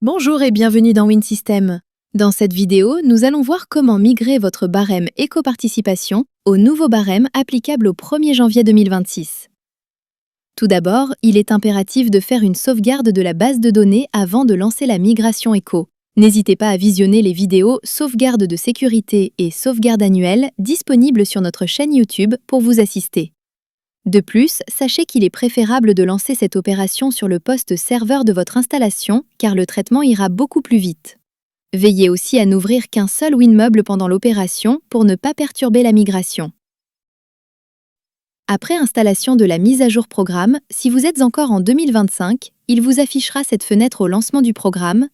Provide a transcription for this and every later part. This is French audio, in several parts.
Bonjour et bienvenue dans WinSystem. Dans cette vidéo, nous allons voir comment migrer votre barème éco-participation au nouveau barème applicable au 1er janvier 2026. Tout d'abord, il est impératif de faire une sauvegarde de la base de données avant de lancer la migration éco. N'hésitez pas à visionner les vidéos sauvegarde de sécurité et sauvegarde annuelle disponibles sur notre chaîne YouTube pour vous assister. De plus, sachez qu'il est préférable de lancer cette opération sur le poste serveur de votre installation car le traitement ira beaucoup plus vite. Veillez aussi à n'ouvrir qu'un seul WinMeuble pendant l'opération pour ne pas perturber la migration. Après installation de la mise à jour programme, si vous êtes encore en 2025, il vous affichera cette fenêtre au lancement du programme.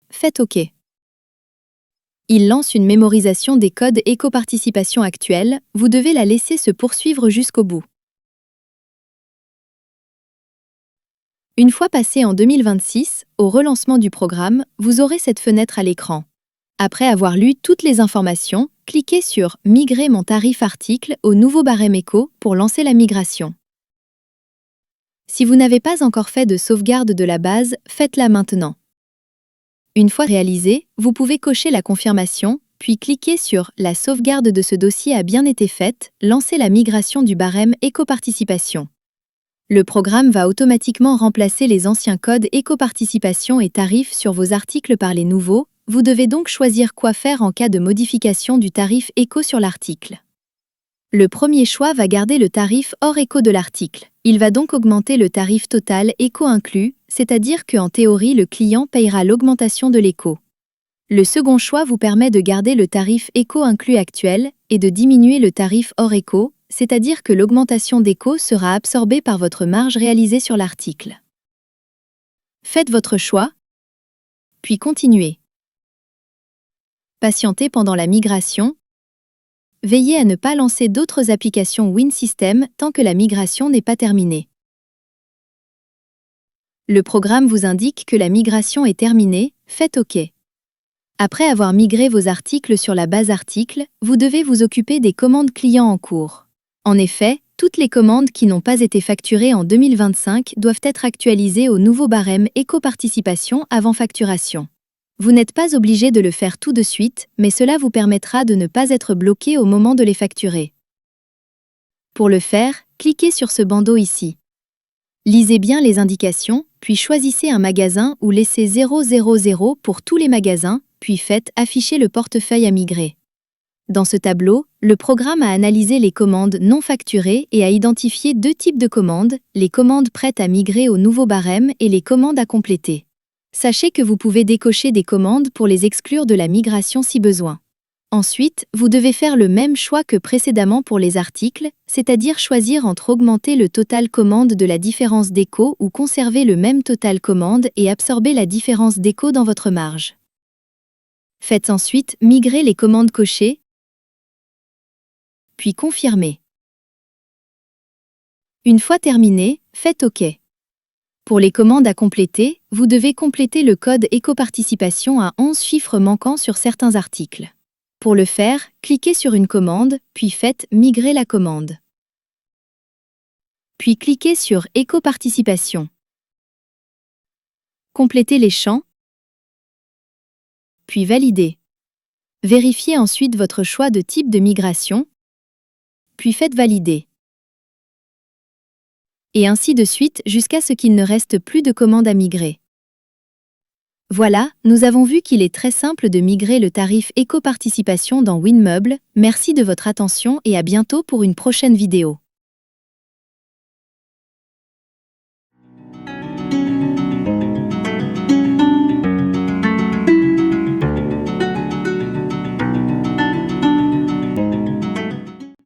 Faites OK. Il lance une mémorisation des codes éco-participation actuels, vous devez la laisser se poursuivre jusqu'au bout. Une fois passé en 2026, au relancement du programme, vous aurez cette fenêtre à l'écran. Après avoir lu toutes les informations, cliquez sur « Migrer mon tarif article au nouveau barème éco » pour lancer la migration. Si vous n'avez pas encore fait de sauvegarde de la base, faites-la maintenant. Une fois réalisé, vous pouvez cocher la confirmation, puis cliquer sur « La sauvegarde de ce dossier a bien été faite », lancer la migration du barème éco-participation. Le programme va automatiquement remplacer les anciens codes éco-participation et tarifs sur vos articles par les nouveaux, vous devez donc choisir quoi faire en cas de modification du tarif éco sur l'article. Le premier choix va garder le tarif hors éco de l'article. Il va donc augmenter le tarif total éco inclus, c'est-à-dire qu'en théorie le client payera l'augmentation de l'éco. Le second choix vous permet de garder le tarif éco inclus actuel et de diminuer le tarif hors éco, c'est-à-dire que l'augmentation d'éco sera absorbée par votre marge réalisée sur l'article. Faites votre choix, puis continuez. Patientez pendant la migration. Veillez à ne pas lancer d'autres applications WinSystem tant que la migration n'est pas terminée. Le programme vous indique que la migration est terminée, faites OK. Après avoir migré vos articles sur la base article, vous devez vous occuper des commandes clients en cours. En effet, toutes les commandes qui n'ont pas été facturées en 2025 doivent être actualisées au nouveau barème éco-participation avant facturation. Vous n'êtes pas obligé de le faire tout de suite, mais cela vous permettra de ne pas être bloqué au moment de les facturer. Pour le faire, cliquez sur ce bandeau ici. Lisez bien les indications, puis choisissez un magasin ou laissez 000 pour tous les magasins, puis faites afficher le portefeuille à migrer. Dans ce tableau, le programme a analysé les commandes non facturées et a identifié deux types de commandes, les commandes prêtes à migrer au nouveau barème et les commandes à compléter. Sachez que vous pouvez décocher des commandes pour les exclure de la migration si besoin. Ensuite, vous devez faire le même choix que précédemment pour les articles, c'est-à-dire choisir entre augmenter le total commande de la différence d'éco ou conserver le même total commande et absorber la différence d'éco dans votre marge. Faites ensuite migrer les commandes cochées, puis confirmer. Une fois terminé, faites OK. Pour les commandes à compléter, vous devez compléter le code éco-participation à 11 chiffres manquants sur certains articles. Pour le faire, cliquez sur une commande, puis faites « Migrer la commande ». Puis cliquez sur « Éco-participation ». Complétez les champs, puis validez. Vérifiez ensuite votre choix de type de migration, puis faites valider. Et ainsi de suite jusqu'à ce qu'il ne reste plus de commandes à migrer. Voilà, nous avons vu qu'il est très simple de migrer le tarif éco-participation dans WinMeuble. Merci de votre attention et à bientôt pour une prochaine vidéo.